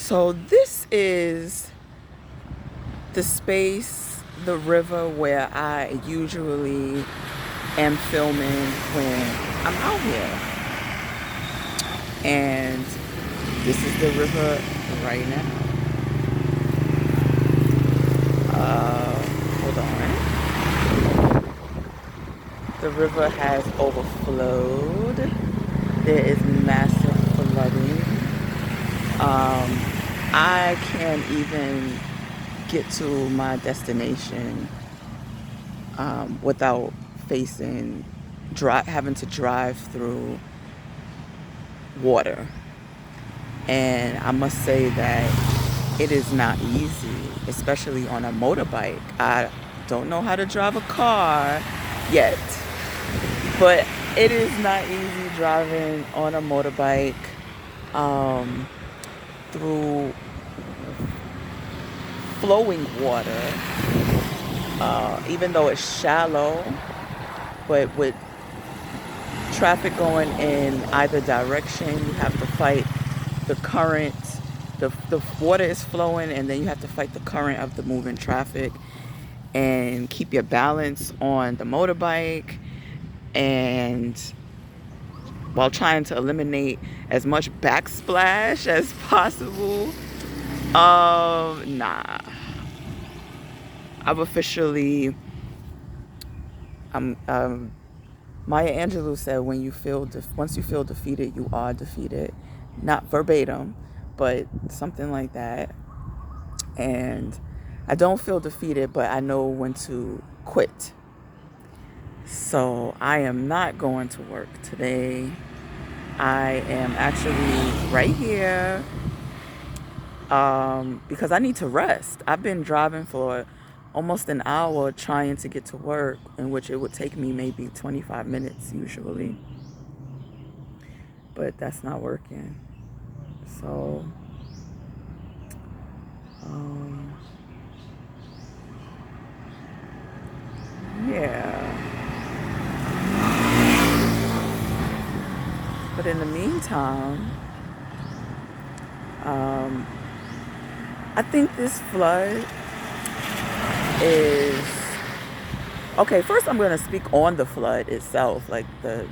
So this is the space, the river where I usually am filming when I'm out here. And this is the river right now. Hold on. The river has overflowed. There is massive flooding. I can't even get to my destination without facing having to drive through water. And I must say that it is not easy, especially on a motorbike. I don't know how to drive a car yet, but it is not easy driving on a motorbike um, through flowing water, even though it's shallow, but with traffic going in either direction, you have to fight the current. The water is flowing, and then you have to fight the current of the moving traffic and keep your balance on the motorbike, and while trying to eliminate as much backsplash as possible. Nah. I've officially, Maya Angelou said, once you feel defeated, you are defeated. Not verbatim, but something like that. And I don't feel defeated, but I know when to quit. So I am not going to work today. I am actually right here because I need to rest. I've been driving for almost an hour trying to get to work, in which it would take me maybe 25 minutes usually. But that's not working. So, yeah. But in the meantime, I think this flood is okay. First, I'm going to speak on the flood itself, like the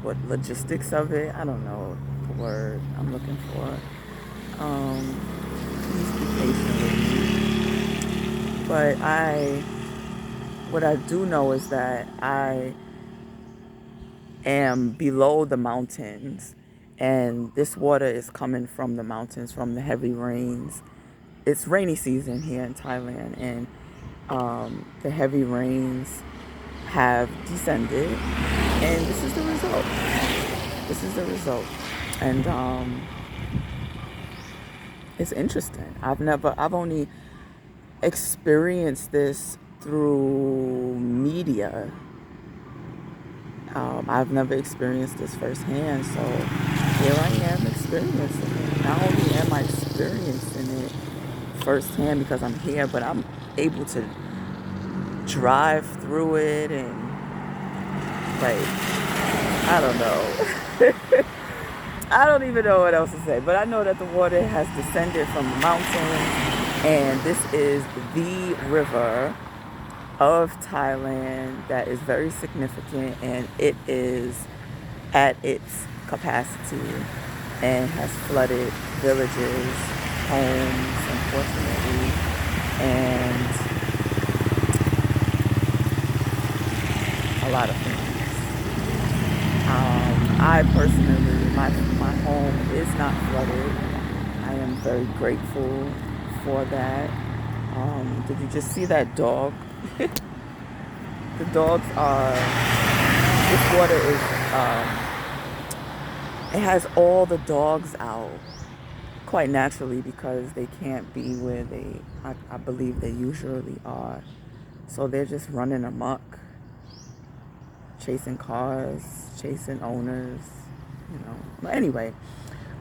what logistics of it. I don't know the word I'm looking for. Please be patient with me. But what I do know is that I am below the mountains, and this water is coming from the mountains from the heavy rains. It's rainy season here in Thailand, and the heavy rains have descended, and this is the result. This is the result, and it's interesting. I've only experienced this through media. I've never experienced this firsthand, so here I am experiencing it. Not only am I experiencing it firsthand because I'm here, but I'm able to drive through it, and like, I don't know. I don't even know what else to say, but I know that the water has descended from the mountains, and this is the river of Thailand that is very significant, and it is at its capacity and has flooded villages, homes, unfortunately, and a lot of things. I personally, my home is not flooded. I am very grateful for that. Did you just see that dog? The dogs are, this water is, it has all the dogs out quite naturally because they can't be where I believe they usually are. So they're just running amok, chasing cars, chasing owners, But anyway,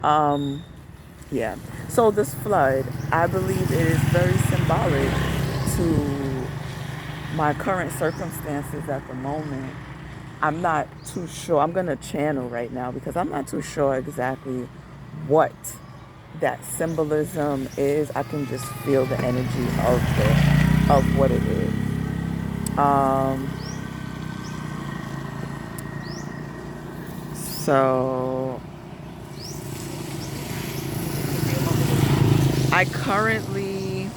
yeah. So this flood, I believe it is very symbolic to my current circumstances at the moment. I'm not too sure. I'm going to channel right now because I'm not too sure exactly what that symbolism is, I can just feel the energy of what it is. Um, so I currently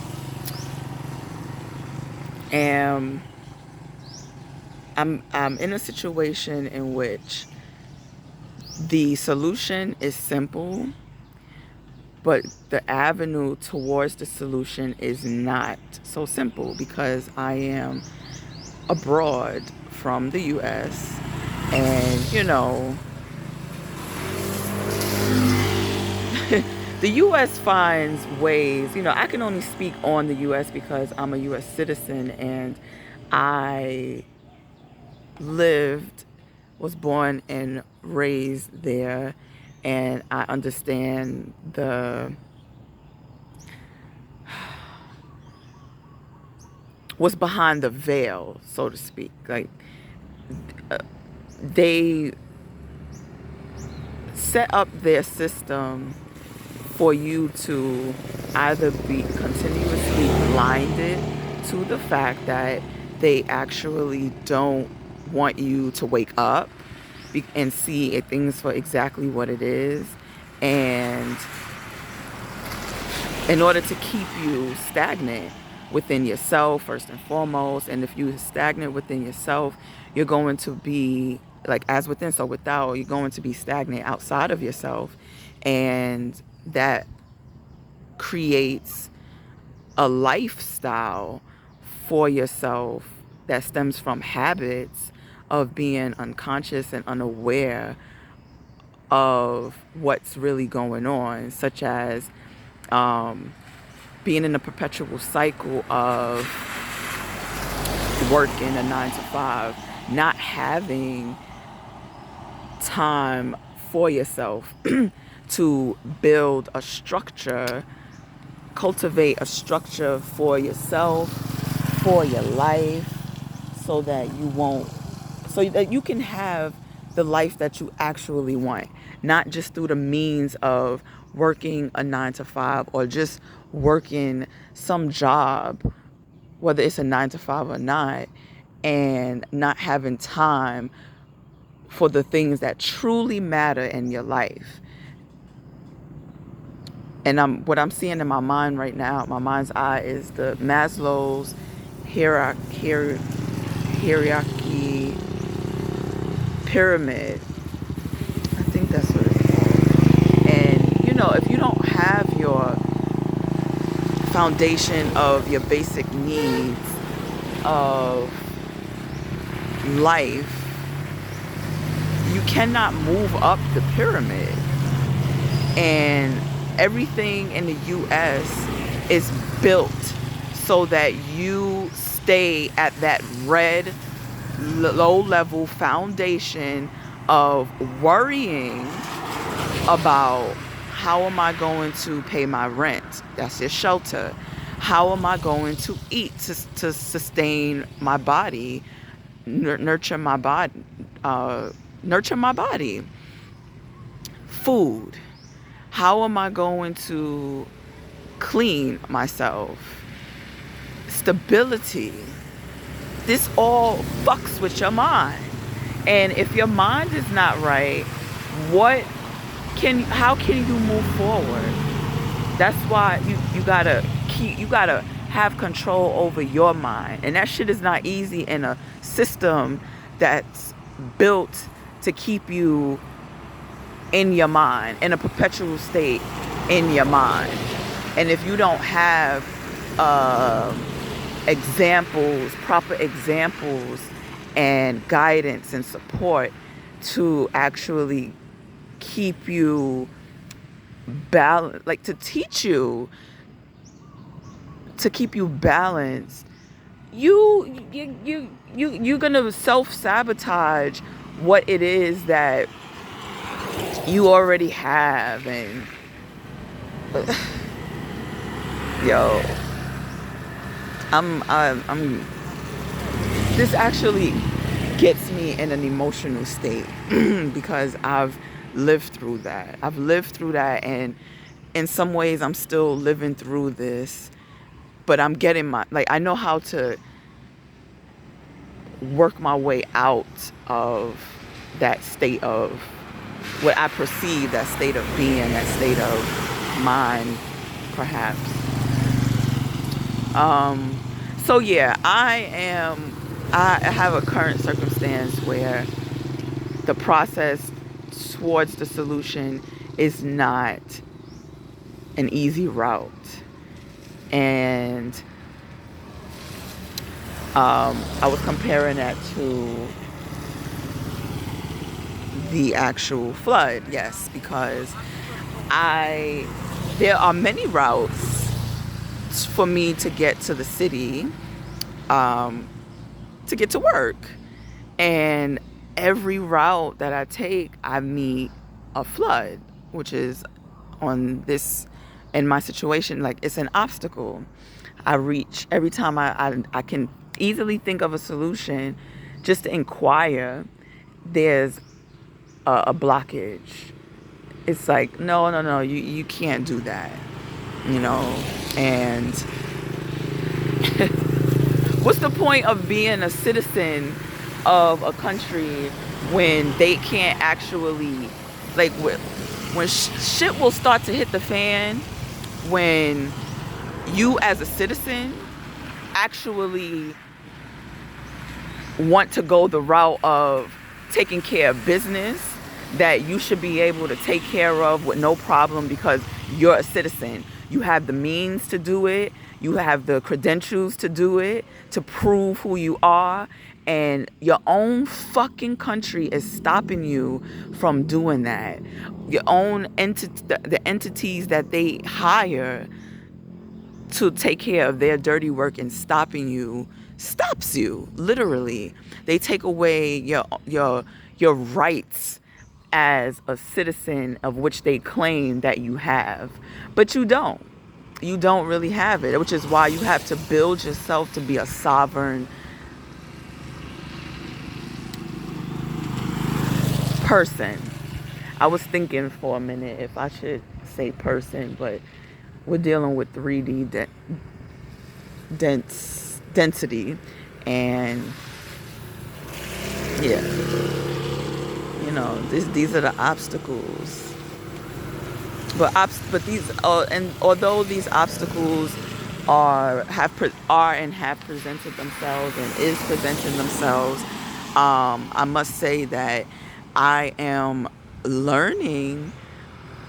am I'm in a situation in which the solution is simple, but the avenue towards the solution is not so simple because I am abroad from the US, and the US finds ways. I can only speak on the US because I'm a US citizen, and I lived, was born and raised there, and I understand what's behind the veil, so to speak. Like, they set up their system for you to either be continuously blinded to the fact that they actually don't want you to wake up and see things for exactly what it is, and in order to keep you stagnant within yourself first and foremost. And if you're stagnant within yourself, you're going to be like, as within so without, you're going to be stagnant outside of yourself, and that creates a lifestyle for yourself that stems from habits of being unconscious and unaware of what's really going on, such as being in a perpetual cycle of working a 9 to 5, not having time for yourself to build a structure, cultivate a structure for yourself, for your life, so that you can have the life that you actually want, not just through the means of working a 9 to 5 or just working some job, whether it's a 9 to 5 or not, and not having time for the things that truly matter in your life. And what I'm seeing in my mind right now, my mind's eye, is the Maslow's hierarchy pyramid. I think that's what it's called. And if you don't have your foundation of your basic needs of life, you cannot move up the pyramid. And everything in the US is built so that you stay at that red, low-level foundation of worrying about, how am I going to pay my rent? That's your shelter. How am I going to eat to sustain my body, nurture my body, Food. How am I going to clean myself? Stability. This all fucks with your mind. And if your mind is not right, how can you move forward? That's why you gotta have control over your mind. And that shit is not easy in a system that's built to keep you in your mind, in a perpetual state in your mind. And if you don't have proper examples and guidance and support to actually keep you balanced, like to teach you, to keep you balanced, you're gonna self-sabotage what it is that you already have. And yo, I'm this actually gets me in an emotional state because I've lived through that. And in some ways I'm still living through this, but I'm getting I know how to work my way out of that state of what I perceive, that state of being, that state of mind, perhaps. So yeah, I have a current circumstance where the process towards the solution is not an easy route. And I was comparing that to the actual flood, yes, because there are many routes for me to get to the city, to get to work. And every route that I take, I meet a flood, which is in my situation, like it's an obstacle. I reach every time I can easily think of a solution just to inquire, there's a blockage. It's like, no, you can't do that, and what's the point of being a citizen of a country when they can't actually, like, when shit will start to hit the fan, when you as a citizen actually want to go the route of taking care of business that you should be able to take care of with no problem because you're a citizen. You have the means to do it. You have the credentials to do it, to prove who you are. And your own fucking country is stopping you from doing that. Your own the entities that they hire to take care of their dirty work and stops you, literally. They take away your rights as a citizen of which they claim that you have. But you don't. You don't really have it, which is why you have to build yourself to be a sovereign person. I was thinking for a minute if I should say person, but we're dealing with 3D density, and yeah, these are the obstacles. But these and although these obstacles have presented themselves and is presenting themselves, I must say that I am learning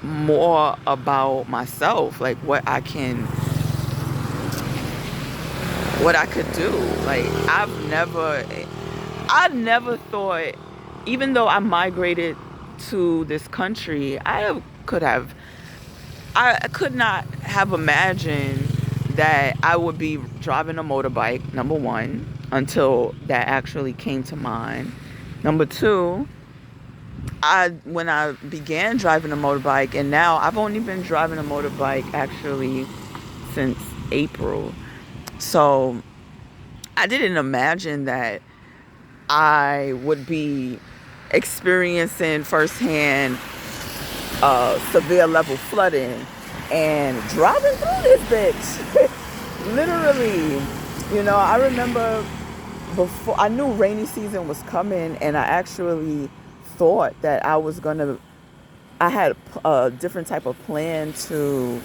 more about myself, like what I could do. Like I never thought, even though I migrated to this country, I could not have imagined that I would be driving a motorbike, number one, until that actually came to mind. Number two, when I began driving a motorbike, and now I've only been driving a motorbike actually since April. So I didn't imagine that I would be experiencing firsthand severe level flooding and driving through this bitch. Literally, I remember before I knew rainy season was coming, and I actually thought that I had a different type of plan to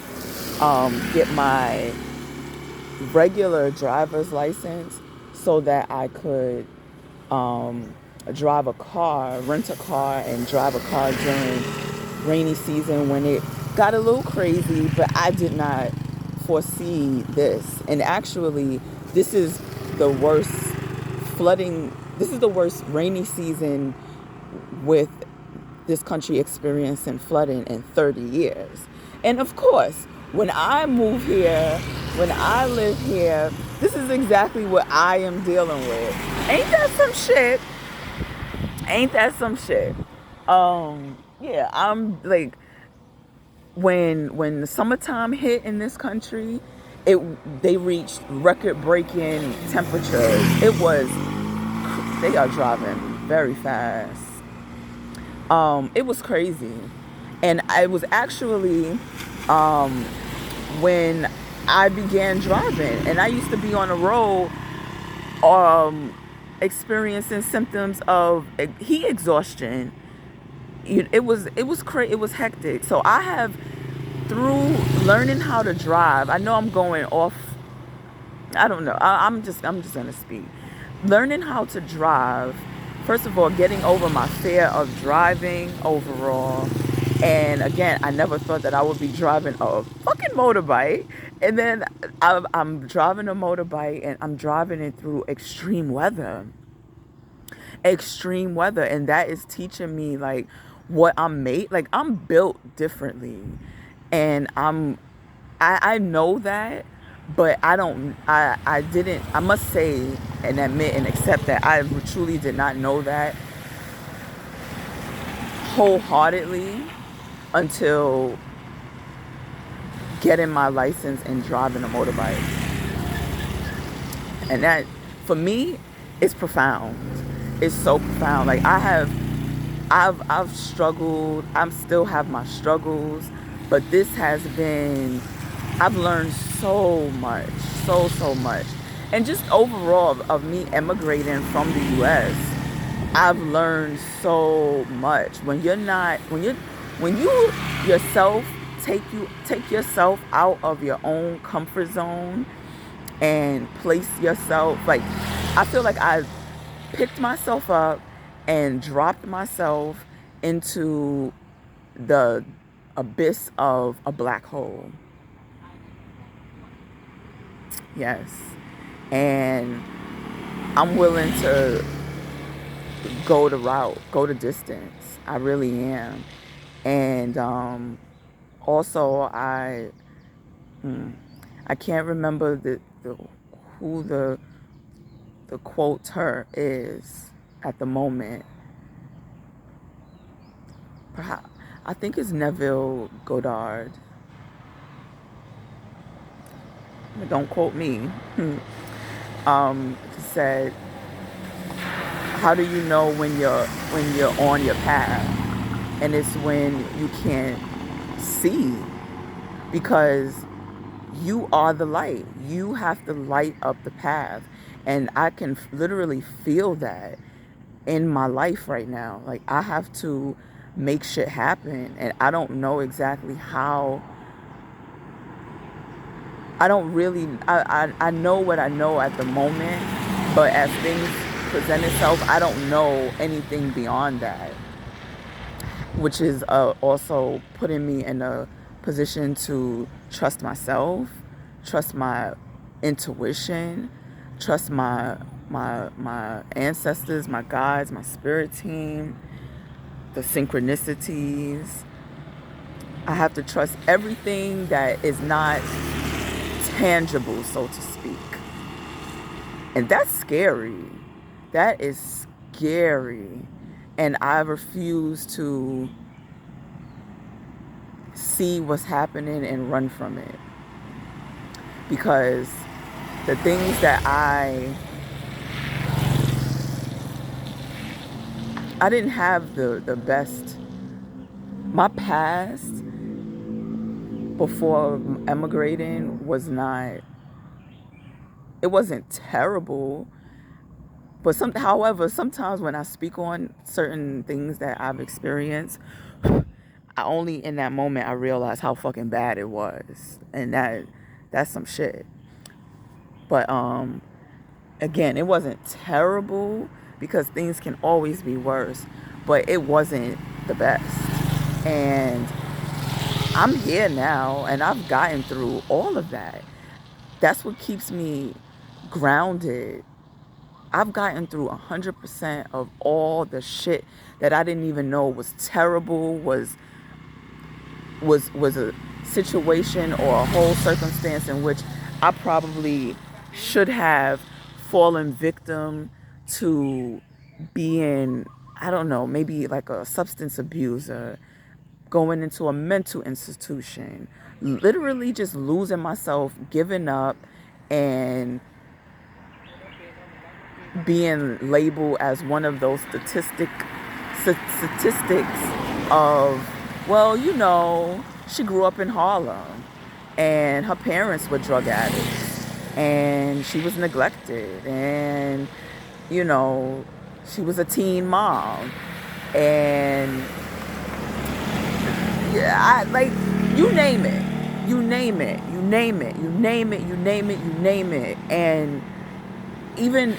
get my regular driver's license so that I could rent a car and drive a car during rainy season when it got a little crazy. But I did not foresee this. And actually, this is the worst rainy season with this country experiencing flooding in 30 years. And of course, when I move here, when I live here, this is exactly what I am dealing with. Ain't that some shit? Yeah, I'm like, when the summertime hit in this country, they reached record-breaking temperatures. They are driving very fast. It was crazy. And I was actually um, when I began driving. And I used to be on the road um, experiencing symptoms of heat exhaustion. It was hectic. So I have, through learning how to drive, I know I'm going off. I don't know. I'm just gonna speak. Learning how to drive. First of all, getting over my fear of driving overall. And again, I never thought that I would be driving a fucking motorbike. And then I'm driving a motorbike and I'm driving it through extreme weather. Extreme weather. And that is teaching me like what I'm made. Like I'm built differently. And I know that, but I didn't, I must say and admit and accept that I truly did not know that wholeheartedly until getting my license and driving a motorbike. And that, for me, is profound. It's so profound. Like I've struggled. I still have my struggles, but this has been, I've learned so much, so much. And just overall of me emigrating from the US, I've learned so much. When you yourself take yourself out of your own comfort zone and place yourself, like, I feel like I picked myself up and dropped myself into the abyss of a black hole. Yes. And I'm willing to go the route, go the distance. I really am. And also I can't remember who the quoter is at the moment. Perhaps I think it's Neville Goddard. Don't quote me. He said, "How do you know when you're on your path?" And it's when you can't see, because you are the light. You have to light up the path, and I can literally feel that in my life right now. Like I have to make shit happen, and I don't know exactly how. I don't really, I know what I know at the moment, but as things present itself, I don't know anything beyond that, which is also putting me in a position to trust myself, trust my intuition, trust my ancestors, my guides, my spirit team, the synchronicities. I have to trust everything that is not tangible, so to speak. And that's scary. That is scary. And I refuse to see what's happening and run from it. Because the things that I didn't have the best. My past before emigrating was not, it wasn't terrible, but however, sometimes when I speak on certain things that I've experienced, I only in that moment I realize how fucking bad it was, and that's some shit. But again, it wasn't terrible because things can always be worse, but it wasn't the best. And I'm here now, and I've gotten through all of that. That's what keeps me grounded. I've gotten through 100% of all the shit that I didn't even know was terrible, was a situation or a whole circumstance in which I probably should have fallen victim to being, I don't know, maybe like a substance abuser, going into a mental institution, literally just losing myself, giving up, and being labeled as one of those statistics of, well, you know, she grew up in Harlem, and her parents were drug addicts, and she was neglected, and you know, she was a teen mom, and yeah, I like, you name it, you name it, you name it, you name it, you name it, you name it, and even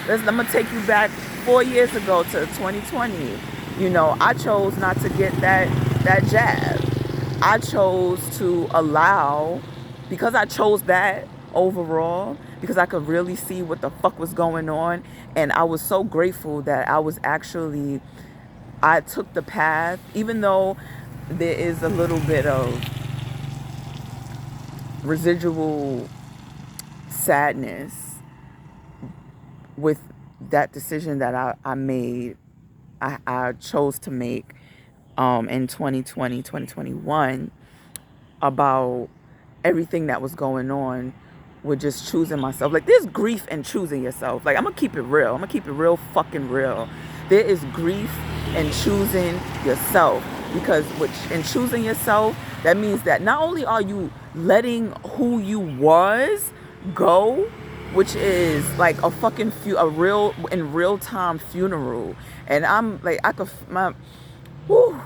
I'm gonna take you back 4 years ago to 2020. You know, I chose not to get that jab. I chose to allow, because I chose that overall, because I could really see what the fuck was going on, and I was so grateful that I took the path, even though there is a little bit of residual sadness with that decision that I made, I chose to make in 2020, 2021, about everything that was going on with just choosing myself. Like, there's grief in choosing yourself. Like, I'm gonna keep it real. I'm gonna keep it real fucking real. There is grief in choosing yourself, because in choosing yourself, that means that not only are you letting who you was go, which is like a fucking in real time funeral, and I'm like, whew,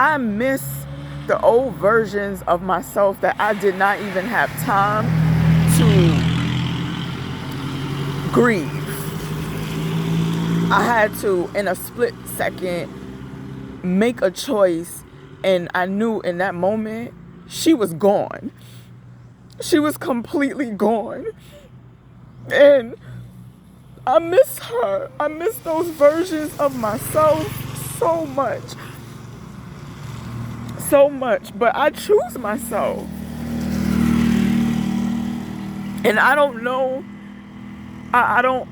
I miss the old versions of myself that I did not even have time to grieve. I had to, in a split second, make a choice, and I knew in that moment she was gone. She was completely gone. And I miss her. I miss those versions of myself so much. So much. But I choose myself. And I don't know. I don't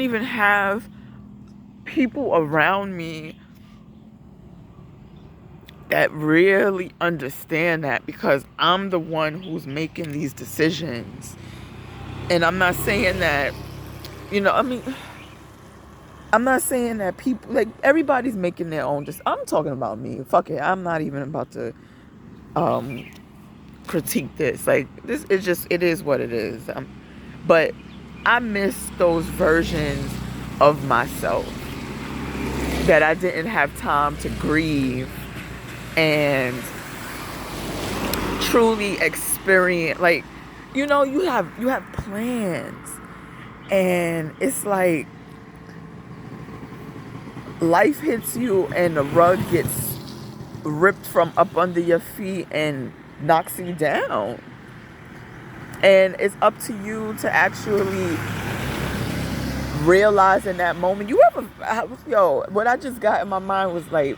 even have people around me that really understand that, because I'm the one who's making these decisions. And I'm not saying that, I'm not saying that people, like, everybody's making their own, I'm talking about me. Fuck it. I'm not even about to critique this. Like, it is what it is. But I miss those versions of myself that I didn't have time to grieve and truly experience. Like, you have plans, and it's like life hits you and the rug gets ripped from up under your feet and knocks you down, and it's up to you to actually realize in that moment. What I just got in my mind was like,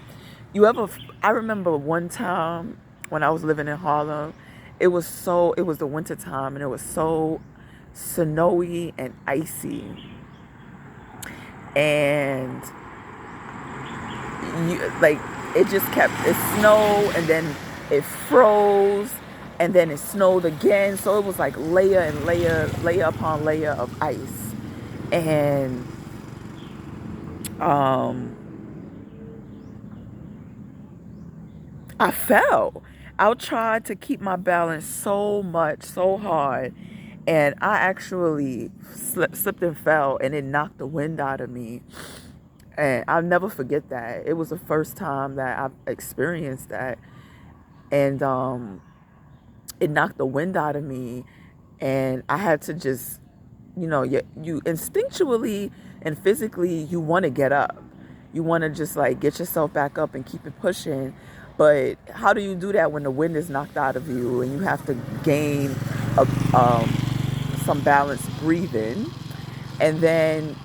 I remember one time when I was living in Harlem, it was the winter time, and it was so snowy and icy, and it snowed, and then it froze, and then it snowed again, so it was like layer and layer upon layer of ice. And I fell. I tried to keep my balance so hard, and I actually slipped and fell, and it knocked the wind out of me. And I'll never forget that. It was the first time that I've experienced that, and it knocked the wind out of me, and I had to just, you instinctually and physically, you want to get up. You want to just like get yourself back up and keep it pushing. But how do you do that when the wind is knocked out of you and you have to gain some balance breathing? And then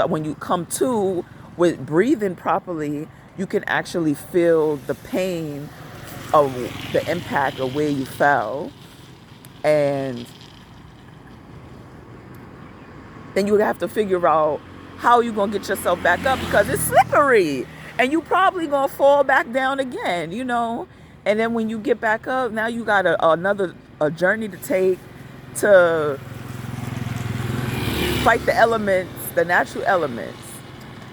when you come to with breathing properly, you can actually feel the pain of the impact of where you fell. And then you have to figure out how you're going to get yourself back up, because it's slippery and you probably going to fall back down again, And then when you get back up, now you got another journey to take to fight the natural elements.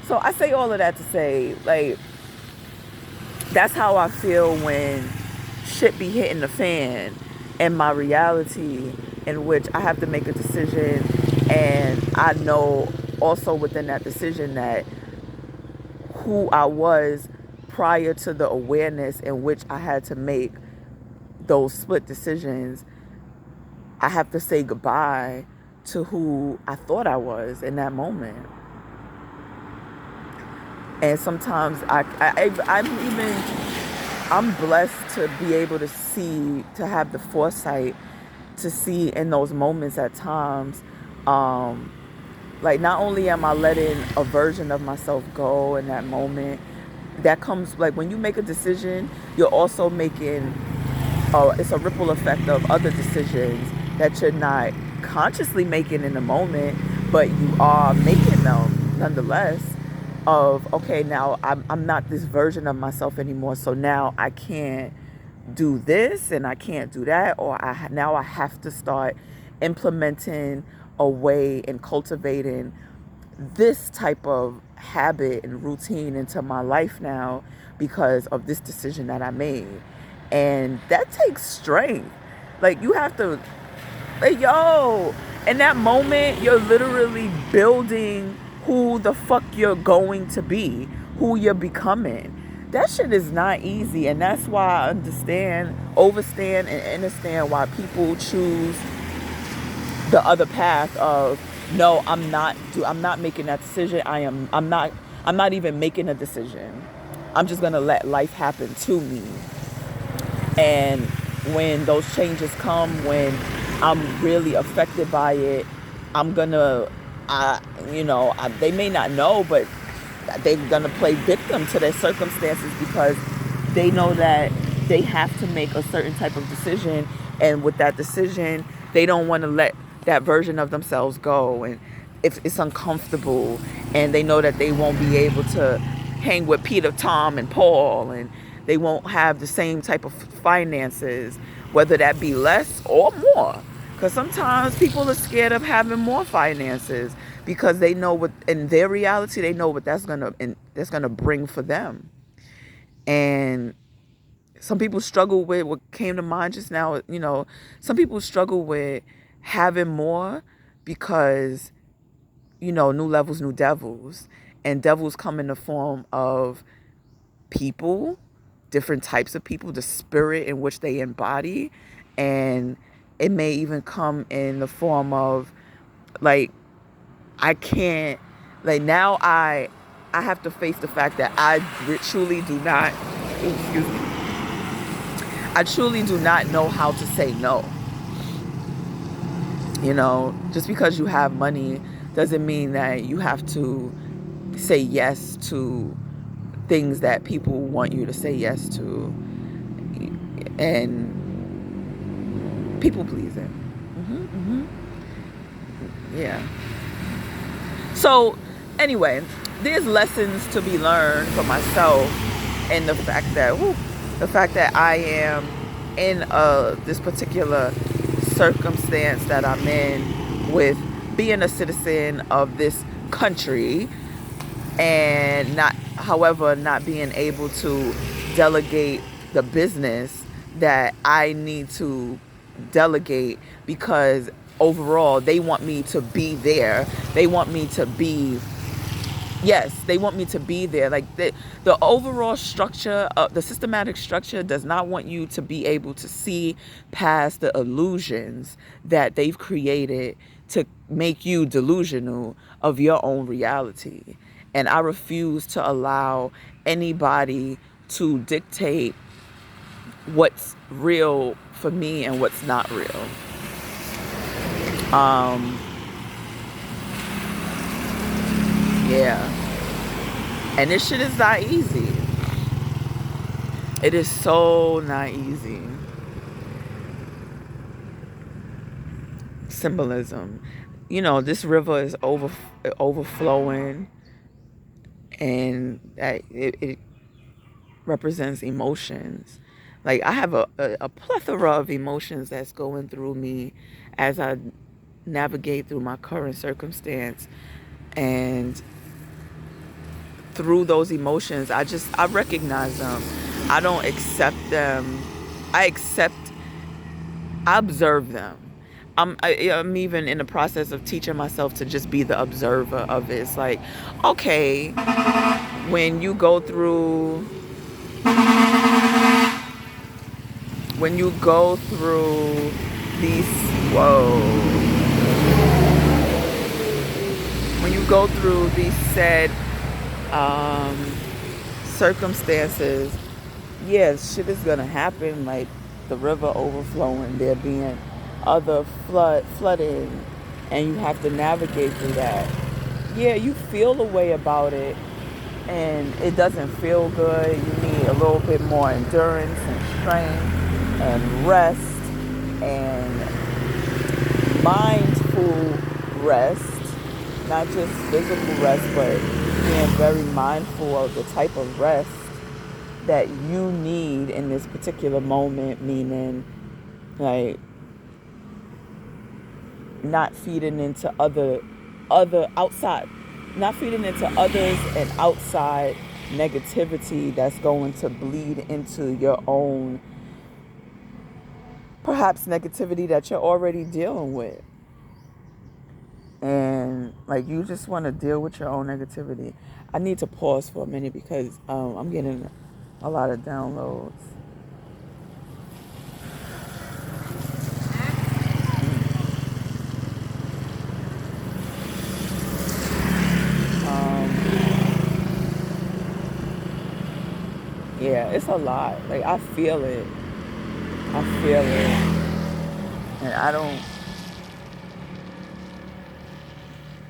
So I say all of that to say, like, That's how I feel when shit be hitting the fan and my reality, in which I have to make a decision, and I know also within that decision that who I was prior to the awareness in which I had to make those split decisions, I have to say goodbye to who I thought I was in that moment. And sometimes I'm blessed to be able to see, to have the foresight to see in those moments at times, um, like not only am I letting a version of myself go in that moment, that comes like when you make a decision, you're also making, it's a ripple effect of other decisions that you're not consciously making in the moment, but you are making them nonetheless. Of okay, now I'm not this version of myself anymore, so now I can't do this and I can't do that, or now I have to start implementing a way and cultivating this type of habit and routine into my life now because of this decision that I made. And that takes strength. Like you have to, like, yo, in that moment, you're literally building who the fuck you're going to be, who you're becoming. That shit is not easy. And that's why I overstand, and understand why people choose the other path of no, I'm not making that decision. I'm not even making a decision. I'm just gonna let life happen to me. And when those changes come, when I'm really affected by it, I'm gonna, they may not know, but they're gonna play victim to their circumstances because they know that they have to make a certain type of decision, and with that decision, they don't want to let that version of themselves go, and if it's uncomfortable, and they know that they won't be able to hang with Peter, Tom, and Paul, and they won't have the same type of finances, whether that be less or more. Because sometimes people are scared of having more finances because they know what, in their reality, they know what that's gonna bring for them. And some people struggle with what came to mind just now. Some people struggle with having more because, new levels, new devils, and devils come in the form of people, different types of people, the spirit in which they embody, and it may even come in the form of like I can't, like now I have to face the fact that I truly do not, excuse me, I truly do not know how to say no. Just because you have money doesn't mean that you have to say yes to things that people want you to say yes to, and people pleasing. Yeah. So anyway, there's lessons to be learned for myself, and the fact that I am in this particular circumstance that I'm in with being a citizen of this country, and not being able to delegate the business that I need to delegate, because overall they want me to be there. They want me to be, yes, they want me to be there. Like the overall structure, the systematic structure does not want you to be able to see past the illusions that they've created to make you delusional of your own reality. And I refuse to allow anybody to dictate what's real for me and what's not real. Yeah. And this shit is not easy. It is so not easy. Symbolism. This river is overflowing, and it represents emotions. Like I have a plethora of emotions that's going through me as I navigate through my current circumstance. And through those emotions, I recognize them. I don't accept them. I accept, I observe them. I'm even in the process of teaching myself to just be the observer of it. It's like, okay, when you go through, when you go through these, whoa, when you go through these said um, circumstances, yeah, shit is gonna happen, like the river overflowing, there being other flooding, and you have to navigate through that. Yeah, you feel a way about it, and it doesn't feel good. You need a little bit more endurance and strength and rest and mindful rest, not just physical rest, but being very mindful of the type of rest that you need in this particular moment, meaning like not feeding into other outside, not feeding into others and outside negativity that's going to bleed into your own perhaps negativity that you're already dealing with. And like you just want to deal with your own negativity. I need to pause for a minute because I'm getting a lot of downloads. Um, yeah, it's a lot. Like I feel it. I feel it. And I don't,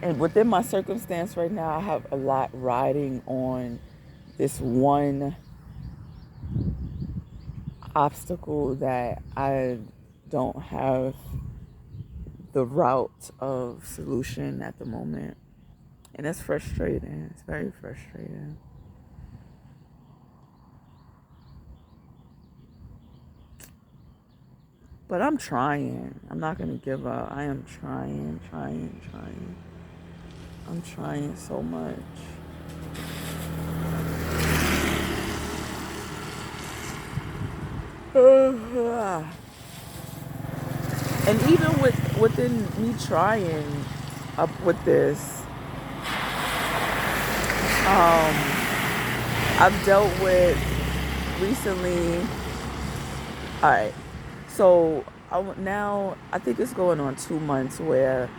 and within my circumstance right now, I have a lot riding on this one obstacle that I don't have the route of solution at the moment. And it's frustrating. It's very frustrating. But I'm trying. I'm not going to give up. I am trying, trying, trying. I'm trying so much. And even within me trying up with this, I've dealt with recently. All right, so now I think it's going on 2 months where,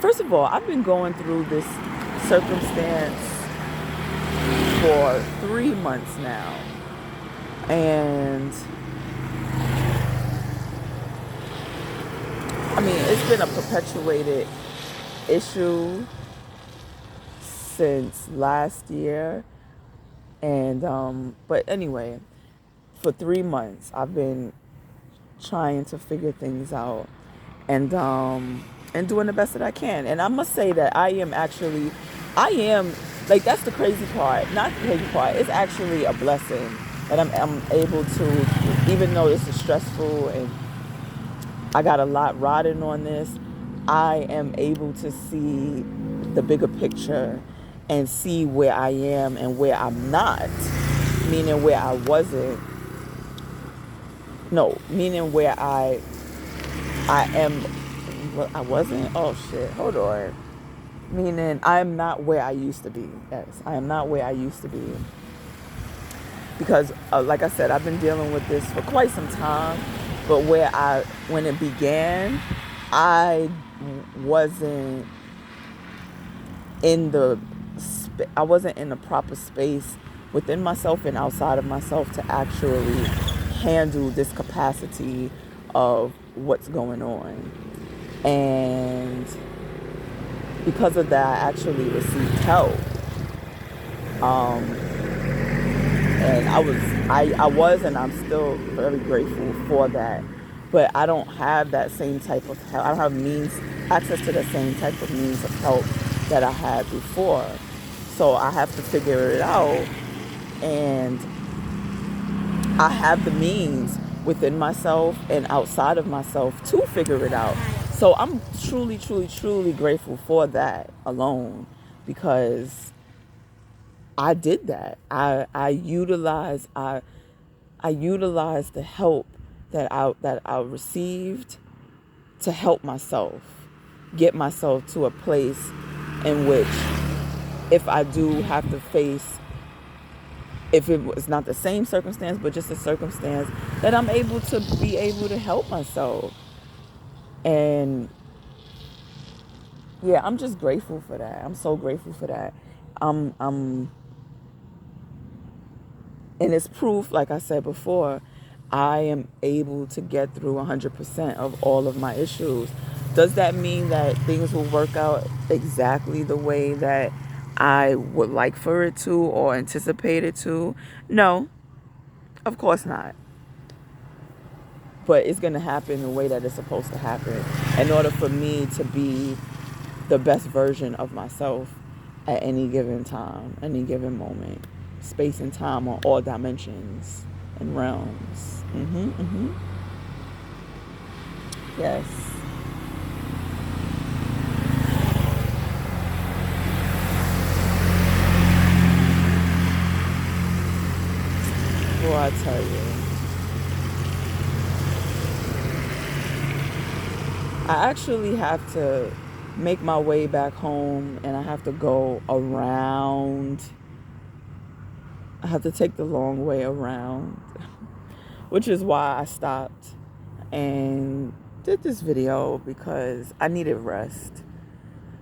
first of all, I've been going through this circumstance for 3 months now, and I mean it's been a perpetuated issue since last year, and but anyway, for 3 months I've been trying to figure things out, and doing the best that I can. And I must say that I am like that's the crazy part. Not the crazy part. It's actually a blessing that I'm able to, even though this is stressful and I got a lot riding on this, I am able to see the bigger picture and see where I am and where I'm not, meaning where I wasn't. No, meaning where I am. Well, I wasn't. Oh shit! Hold on. Meaning I am not where I used to be. Yes, I am not where I used to be because, like I said, I've been dealing with this for quite some time. But when it began, I wasn't in the, I wasn't in the proper space within myself and outside of myself to actually handle this capacity of what's going on. And because of that, I actually received help. And I was, and I'm still very grateful for that. But I don't have that same type of help. I don't have access to the same type of means of help that I had before. So I have to figure it out. And I have the means within myself and outside of myself to figure it out. So I'm truly, truly, truly grateful for that alone, because I did that. I utilized the help that I received to help myself, get myself to a place in which, if I do have to face, if it was not the same circumstance, but just a circumstance, that I'm able to be able to help myself. And yeah, I'm just grateful for that. I'm so grateful for that. I'm And it's proof, like I said before, I am able to get through 100% of all of my issues. Does that mean that things will work out exactly the way that I would like for it to or anticipate it to? No, of course not. But it's going to happen the way that it's supposed to happen in order for me to be the best version of myself at any given time, any given moment, space and time on all dimensions and realms. Yes. Well, I tell you, I actually have to make my way back home, and I have to go around. I have to take the long way around, which is why I stopped and did this video, because I needed rest.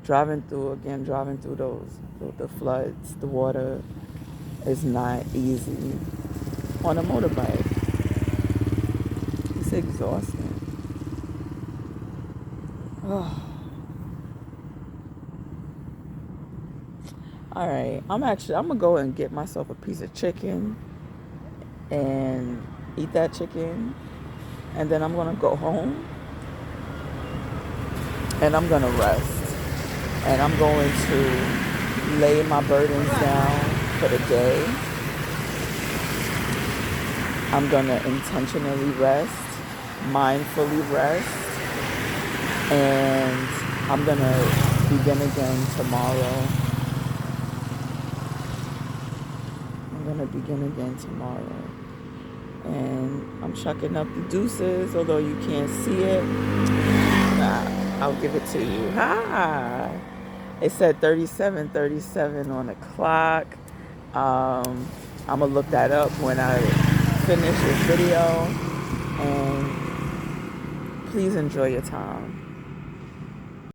Driving through the floods, the water is not easy on a motorbike. It's exhausting. Oh. All right, I'm gonna go and get myself a piece of chicken and eat that chicken, and then I'm gonna go home and I'm gonna rest, and I'm going to lay my burdens down for the day. I'm gonna intentionally rest, mindfully rest, and I'm gonna begin again tomorrow. And I'm chucking up the deuces, although you can't see it. I'll give it to you. Ha! It said 37:37 on the clock. I'm gonna look that up when I finish this video. And please enjoy your time.